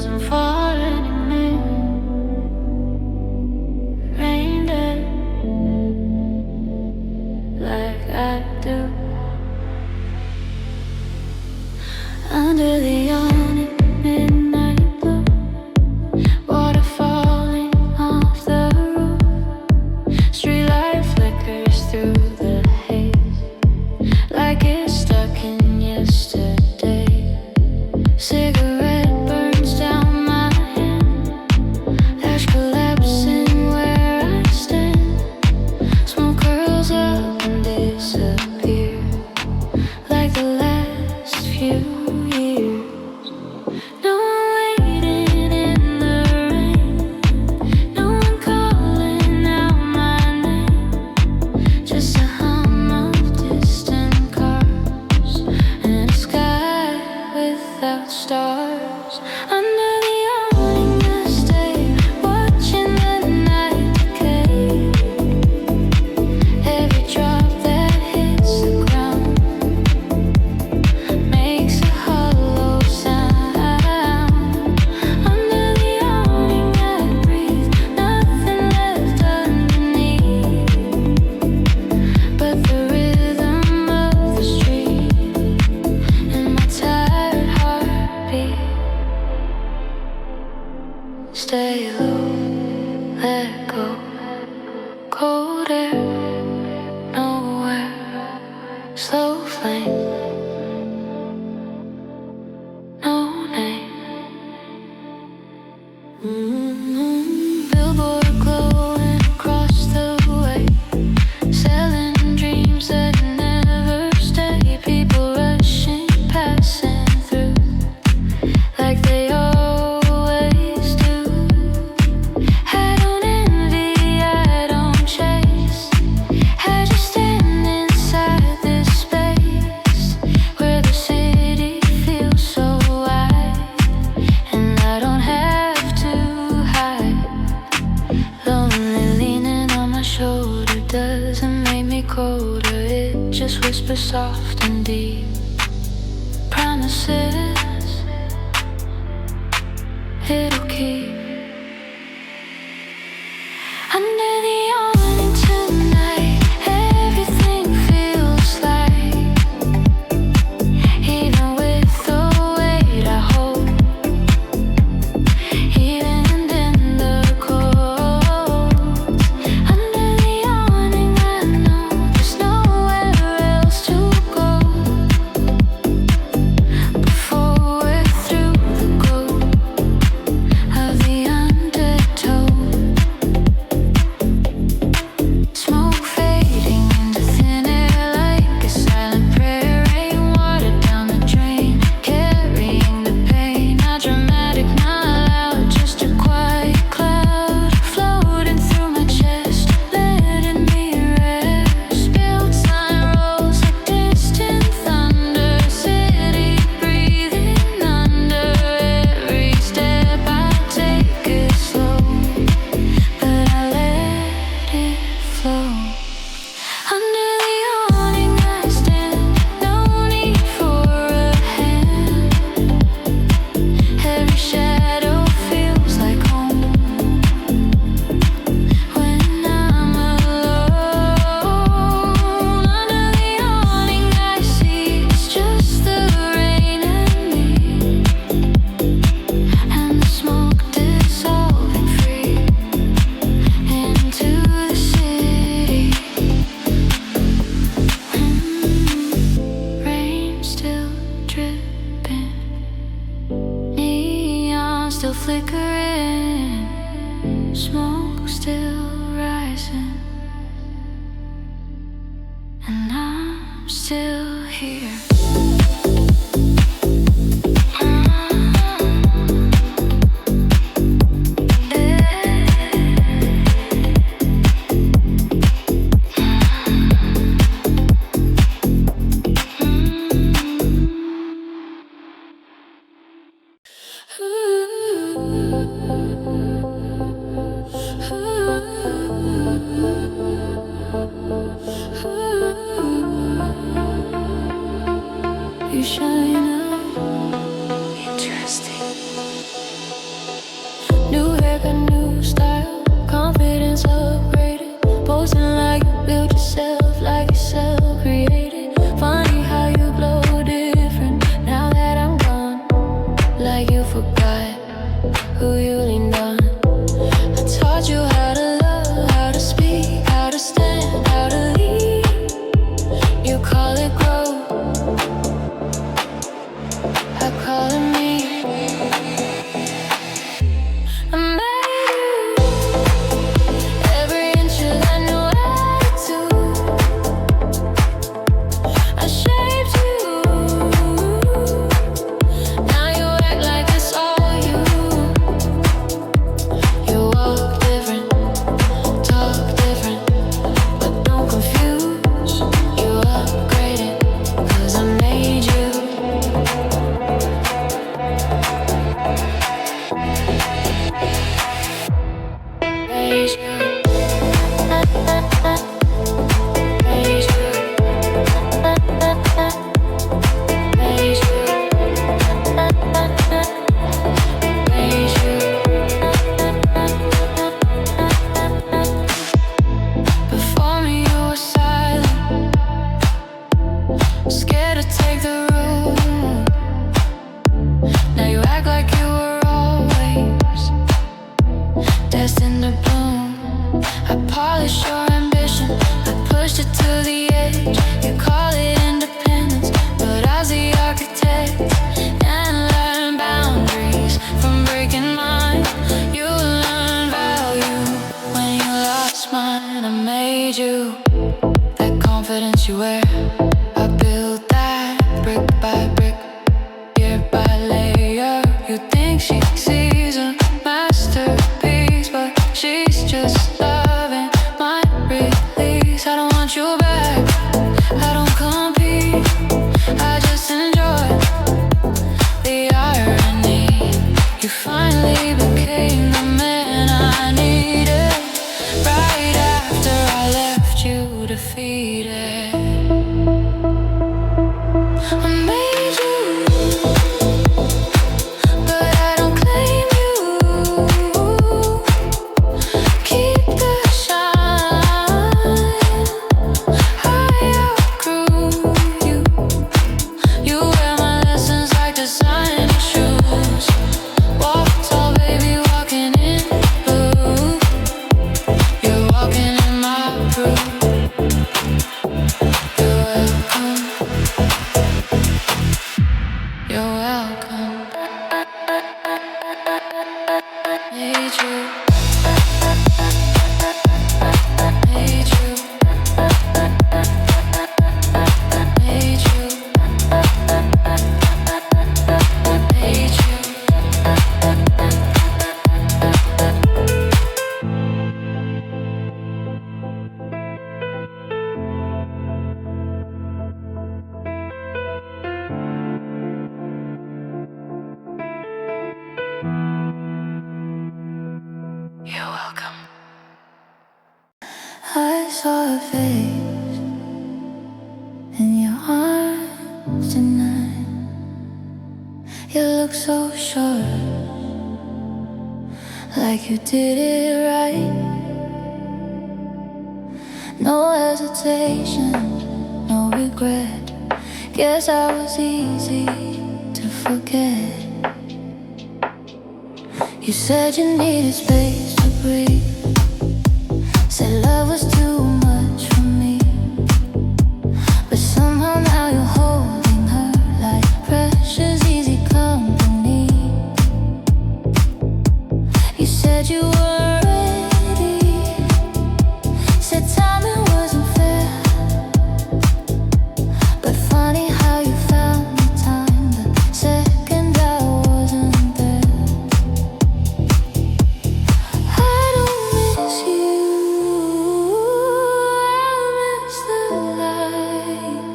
wasn't falling in me. Rained it like I do. Under the awning, midnight blue, water falling off the roof. Streetlight flickers through the haze, like it's stuck in yesterday. Cigarette burns down my hand, ash collapsing where I stand. Smoke curls up and disappear, like the last few years. No one waiting in the rain, no one calling out my name. Just a hum of distant cars and a sky without stars. Under the awning I stay, watching the night decay. Every drop that hits the ground makes a hollow sound. Under the awning I breathe, nothing left underneath but the rhythm of the street and my tired heartbeat. Stay low, let go. Cold air, nowhere. Slow flame, no name. Billboard glowing across the way, selling dreams that never stay. People rushing, passing through, like they always do. I don't envy, I don't chase. I just stand inside this space where the city feels so wide, and I don't have to hide. Lonely leaning on my shoulder doesn't make me colder, it just whispers soft and deep. Promises it'll keep. Under the awning tonight, everything feels like, even with the weight I hold, even in the cold. Under the awning I know there's nowhere else to go before we're through the glow of the undertow. Smoke fading into thin air like a silent prayer. Rainwater down the drain, carrying the pain. Not dramatic, not loud, just a quiet cloud floating through my chest, letting me rest. Built time rolls like distant thunder, city breathing under every step I take it slow, but I let it flow. Under the awning I stand, no need for a hand. Every shadow feels like home when I'm alone. Under the awning I see it's just the rain and me, and the smoke dissolving free into the city. Rain still dripping, neon still flickering, smoke still rising, and I'm still here. You shine up, interesting. break the rules. Now you act like you were always destined to bloom. I polished your ambition, I pushed it to the edge. You call it independence, but I was the architect. And learn boundaries from breaking mine. You learn value when you lost mine. I made you that confidence you wear. I built that brick by brick, year by layer. You think she sees a masterpiece, but she's just loving my release. I don't want you back, I don't compete, I just enjoy the irony. You finally became the man I needed, right after I left you defeated. I made you, but I don't claim you. Keep the shine, I outgrew you. You wear my lessons like designer shoes. Walk tall, baby, walking in blue. You're walking in my proof. You're welcome. You're welcome. Made you. Made you. Made you. Made you. You're welcome. I saw a face in your arms tonight. You look so sure, like you did it right. No hesitation, no regret. Guess I was easy to forget. You said you needed space to breathe. Said love was too much for me. But somehow now you're holding her like precious easy company. You said you were ready. Said timing wasn't fair. But funny how you found the time the second I wasn't there. I don't miss you, I miss the light.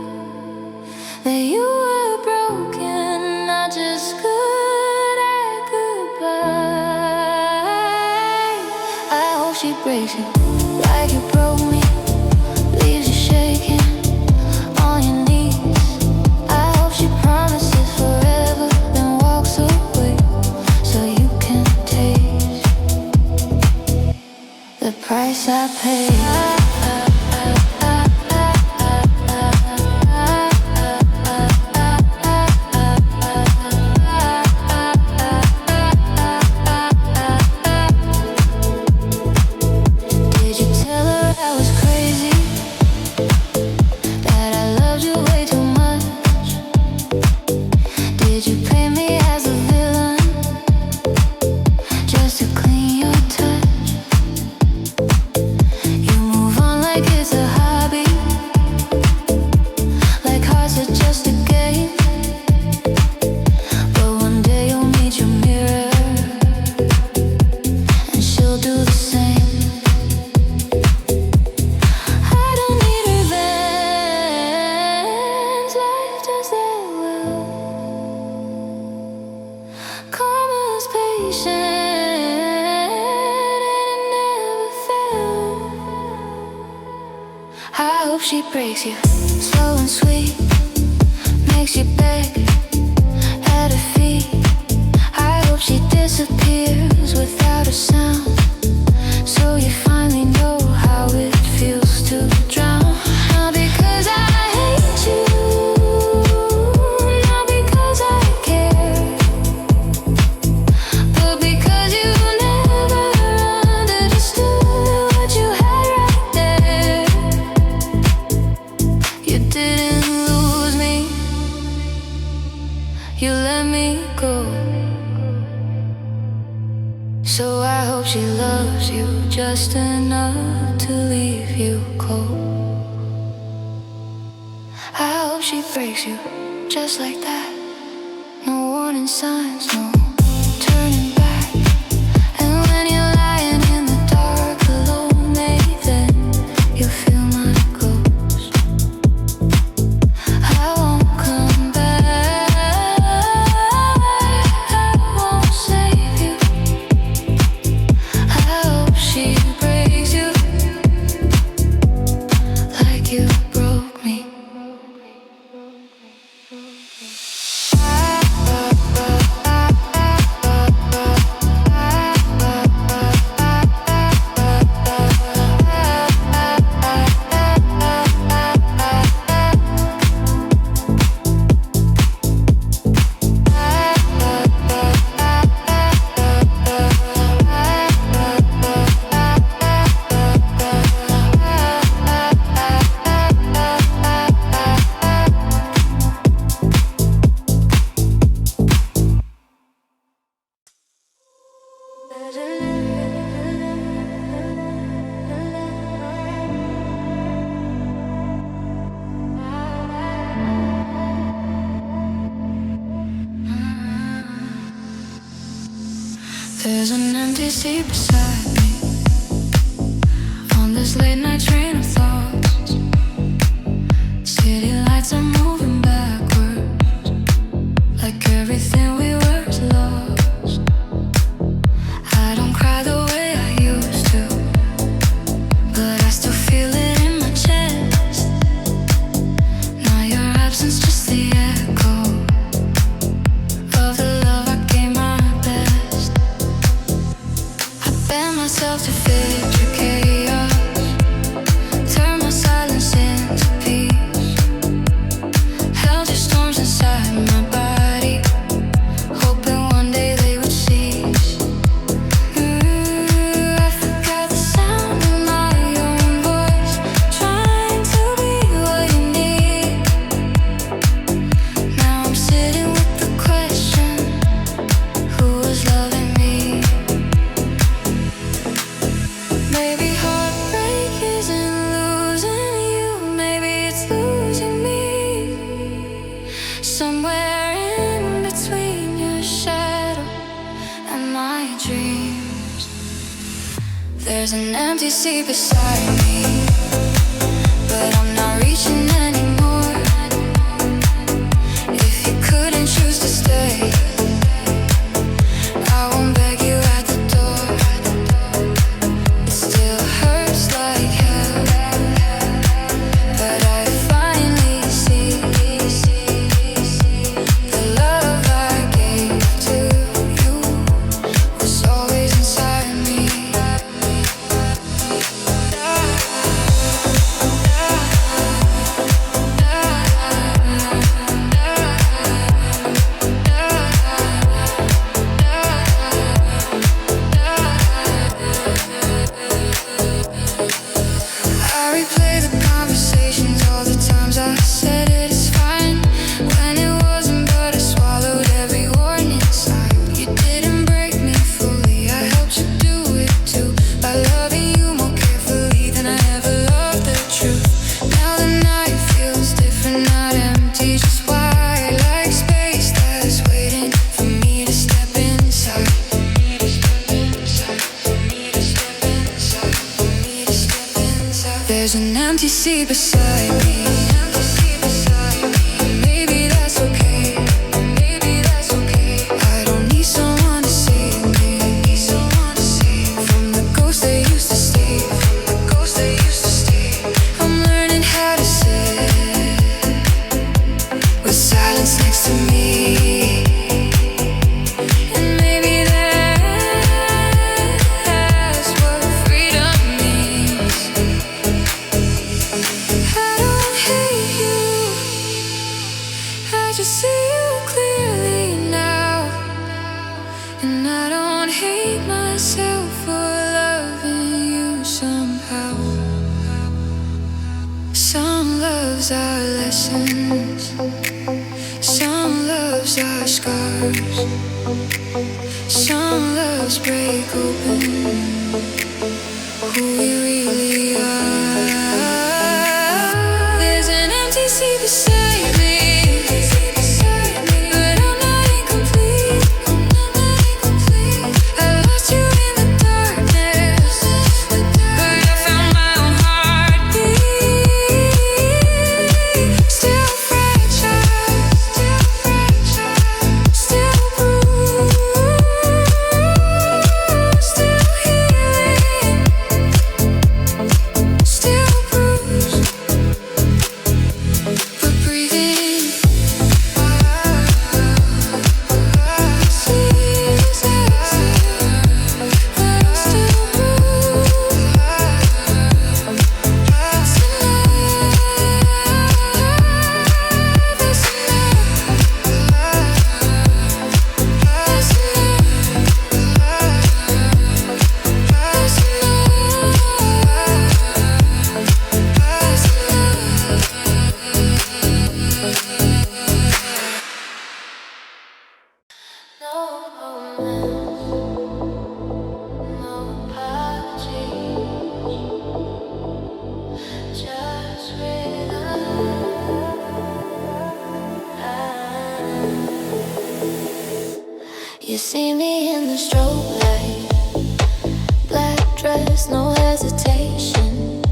That you were broken, I just could act goodbye. I hope she breaks you like you broke me, leaves you shaking on your knees. I hope she promises forever, then walks away so you can taste the price I paid. Did you tell her I was crazy? That I loved you way too much? Did you paint me as a villain just to clean your touch? You move on like it's a hobby, like hearts are just a game. But one day you'll meet your mirror and she'll do the same. I don't need revenge, life does that well. Karma's patient and it never fails. I hope she breaks you, slow and sweet, makes you beg at her feet. I hope she disappears without a sound, so you finally know how it feels to drown. Not because I hate you, you let me go. So I hope she loves you just enough to leave you cold. I hope she breaks you just like that. No warning signs, no turning back. And when you're lying in the dark alone, maybe then you'll feel my ghost. I won't come back, I won't save you. I hope she breaks you like you broke me. There's an empty seat beside me on this late night train of thoughts. City lights are moving backwards, like everything we were is lost. I don't cry the way I used to, but I still feel it in my chest. Now your absence just the echo of the love I gave my best. I bend myself to fit your chaos, turn my silence into peace. Held your storms inside my body, hoping one day they would cease. I forgot the sound of my own voice, trying to be what you need. Now I'm sitting with the question, who was loving me? Maybe heartbreak isn't losing you, maybe it's losing me. Somewhere in between your shadow and my dreams, there's an empty seat beside me, but I'm not reaching anymore. If you couldn't choose to stay, I won't beg you at the door. It still hurts like hell, but I finally see the love I gave to you was always inside me. I replay the conversations, all the times I said it's fine, when it wasn't, but I swallowed every warning sign. You didn't break me fully, I helped you do it too, by loving you more carefully than I ever loved the truth. Now the night feels different, not empty, just wide like space that's waiting for me to step inside. There's an empty seat beside me. Maybe that's okay. I don't need someone to save me from the ghost that used to stay. I'm learning how to sit with silence next to me. And maybe that's what freedom means. I don't hate you, I just see you clearly now. And I don't hate myself for loving you somehow. Some loves are lessons, some loves loves are scars. Some loves break open who we really are. There's an empty seat beside me, but I'm not incomplete. I lost you in the darkness, but I found my own heartbeat. Still fragile, still bruised, still healing, still bruised, but breathing. Seasons, but I'm still bruised. No romance, no apologies, just rhythm. You see me in the strobe light, black dress, no hesitation.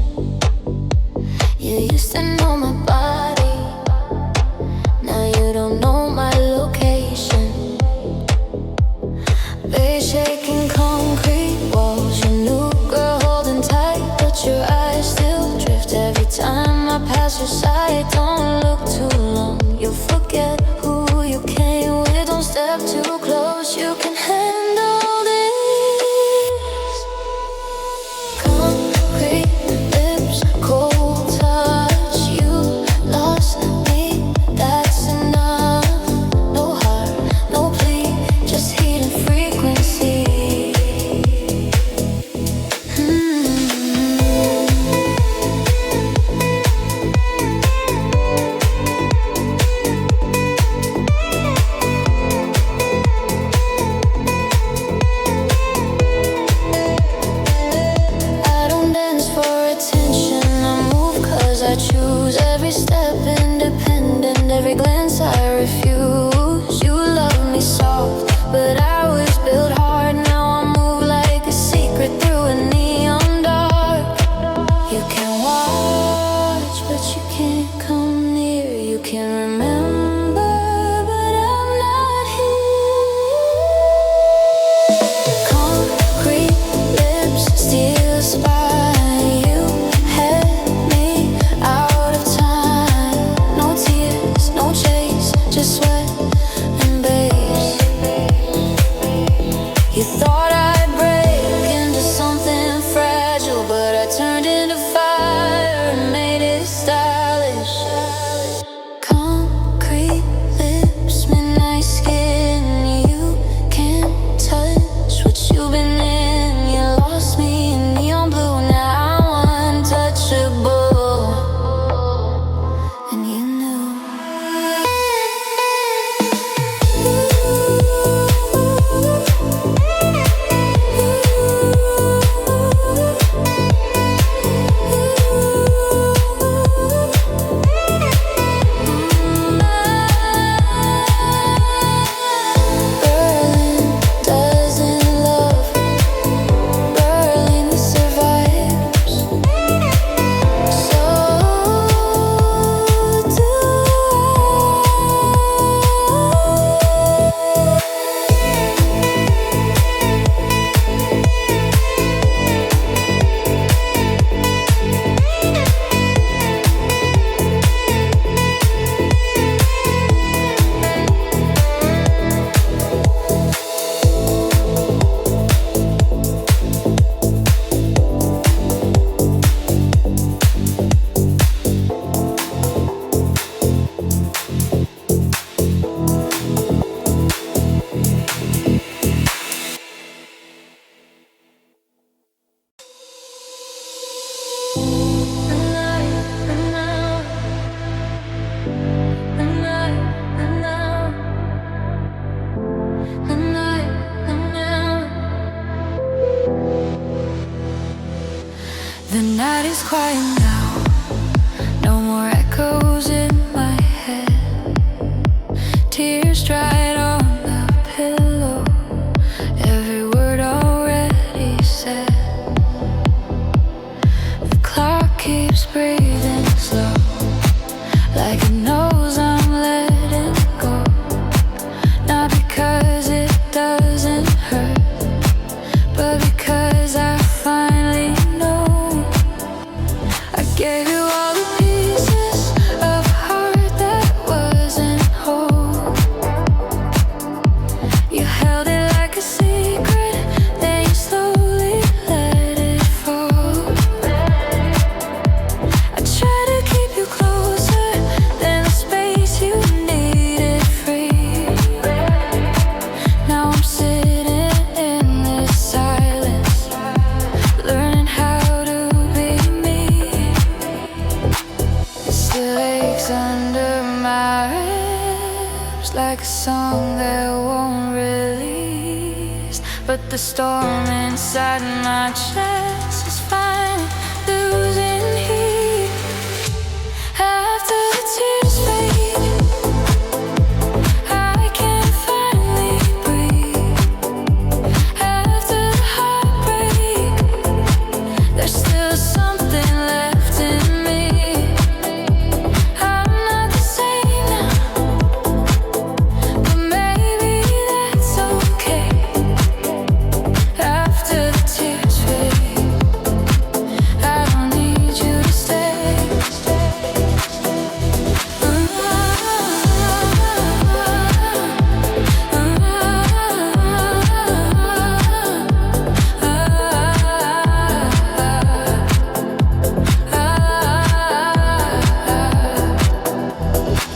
You used to know my body, now you don't know my location. Bay shaking concrete walls, your new girl holding tight, but your eyes still drift every time I pass your side. Don't look too long, you'll forget who you came with. Don't step too close, you can handle this. Concrete lips, cold touch, you lost me, that's enough. No heart, no plea, just heat and frequency. is quiet now. No more echoes in my head. Tears dried on the pillow. Every word already said. The clock keeps breathing slow, like it knows I'm letting go. Not because it doesn't hurt, but because I finally know. I gave you all the pieces of a heart that wasn't whole. You held it like a secret, then you slowly let it fall. I tried to keep you closer than the space you needed free. Now I'm sitting in this silence, learning how to be me. It still aches under my ribs, like a song that won't release. But the storm inside my chest is finally losing heat. After the tears fade, I can finally breathe. After the heartbreak, there's still something left in me. I'm not the same now, but maybe that's okay. After the tears fade, I don't need you to stay.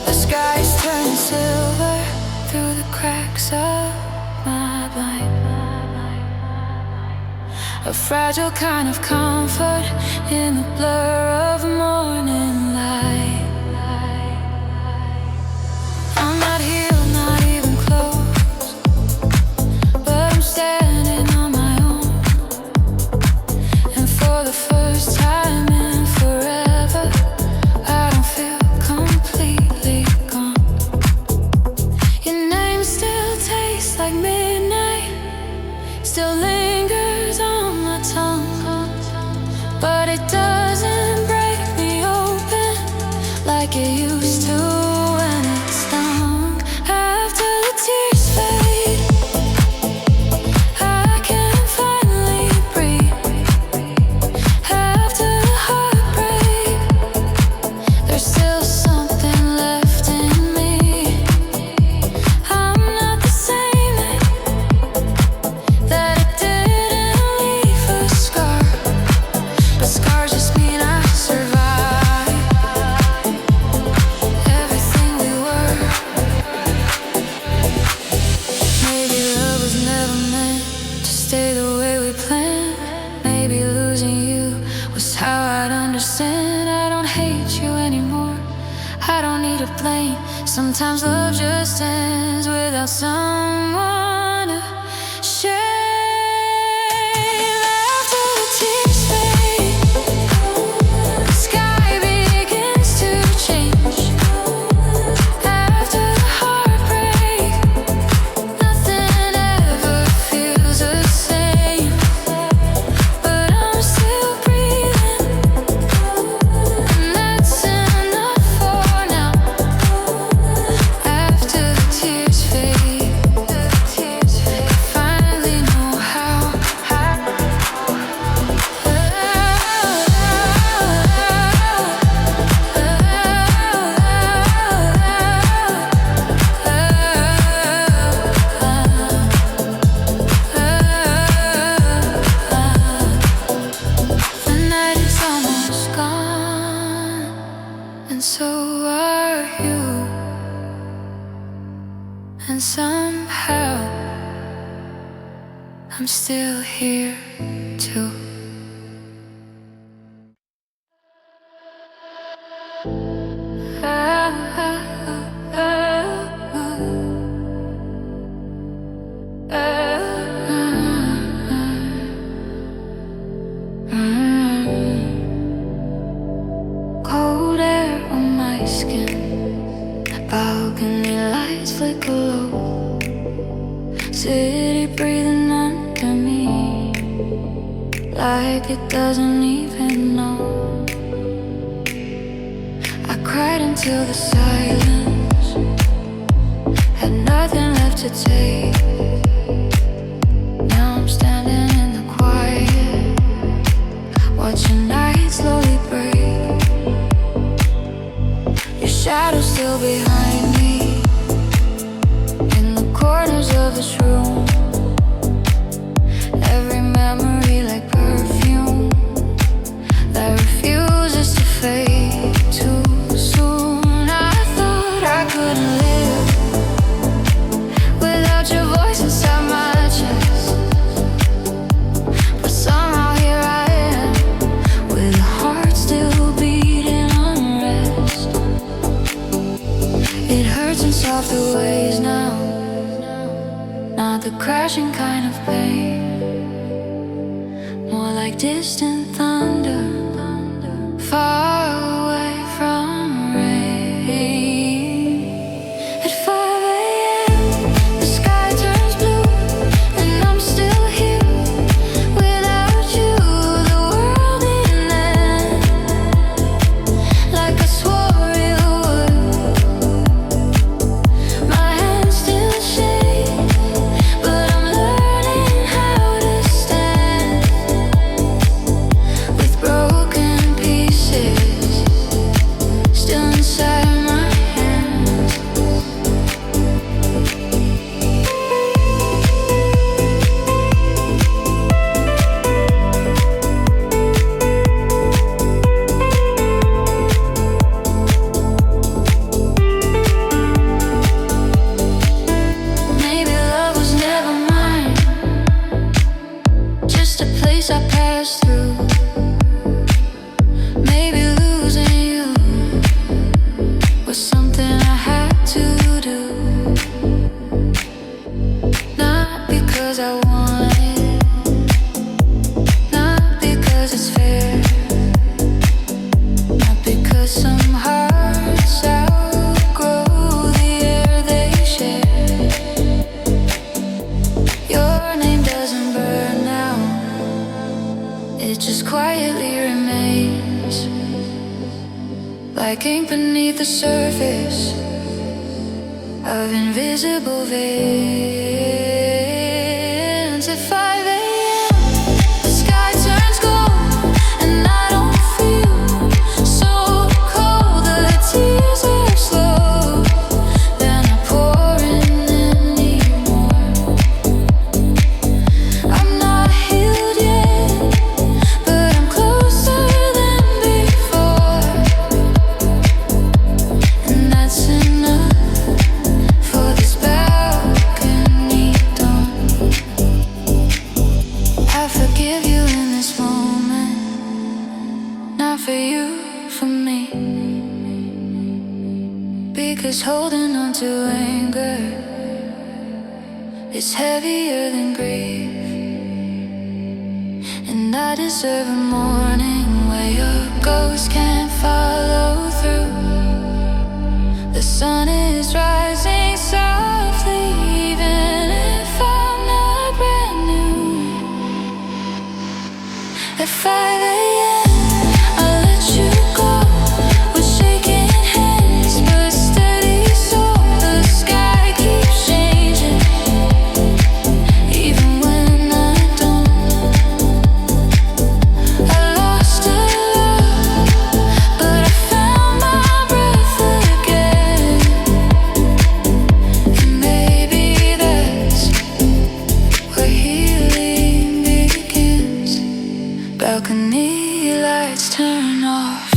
The sky's turning silver through the cracks of my blind. A fragile kind of comfort in the blur of morning light. I'm not healed, not even close, but I'm standing on my own. And for the first time in forever, I don't feel completely gone. Your name still tastes like midnight, still lingers on my tongue, but it doesn't break me open like it used to when it stung. After the tears fade, I can finally breathe. After the heartbreak, there's still something left in me. I'm not the same, that it didn't leave a scar, but scars just mean I survived everything we were. Maybe love was never meant to stay the way we planned. Maybe losing you was how I'd understand. I don't hate you anymore, I don't need to blame. Sometimes love just ends without someone to shame. After the tears fade, the sky begins to change. After the heartbreak, nothing ever feels the same. But I'm still breathing, and that's enough for now. After the tears fade, I finally know how. The night is almost gone, and so are you. And somehow I'm still here too. go. City breathing under me, like it doesn't even know. I cried until the silence had nothing left to take. Now I'm standing in the quiet, watching night slowly break. Your shadow still behind me, in the corners of this room. Every memory like perfume that refuses to fade too soon. I thought I couldn't live without your voice inside my chest, but somehow here I am, with a heart still beating unrest. It hurts in softer ways now, not the crashing kind of pain, more like distant thunder, far away from rain. At 5 a.m. the sky turns blue, and I'm still here. Without you, the world didn't end, like I swore it would. My hands still shake, but I'm learning how to stand with broken pieces still inside my hands. Maybe love was never mine, just a place I passed through. Maybe losing you was something I had to do, not because I wanted, not because it's fair, not because some hearts outgrow the air they share. Your name doesn't burn now, it just quietly remains, like ink beneath the surface of invisible veins. At 5 a.m. the sky turns gold, and I don't feel so cold. The tears are slow, they're not pouring anymore. I'm not healed yet, but I'm closer than before, and that's enough for this balcony dawn. I forgive you in this moment, not for you, for me, because holding on to anger is heavier than grief. And I deserve a morning where your ghost can't follow through. The sun is rising softly, even if I'm not brand new. At 5 a.m. I let you go with shaking hands, but steady soul. The sky keeps changing, even when I don't. I lost a love, but I found my breath again. And maybe that's where healing begins. Balcony lights turn off.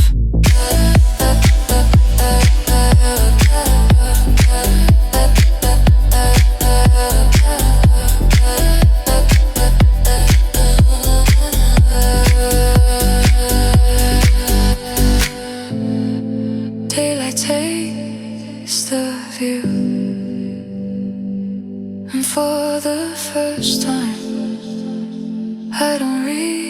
Daylight takes the view, and for the first time I don't read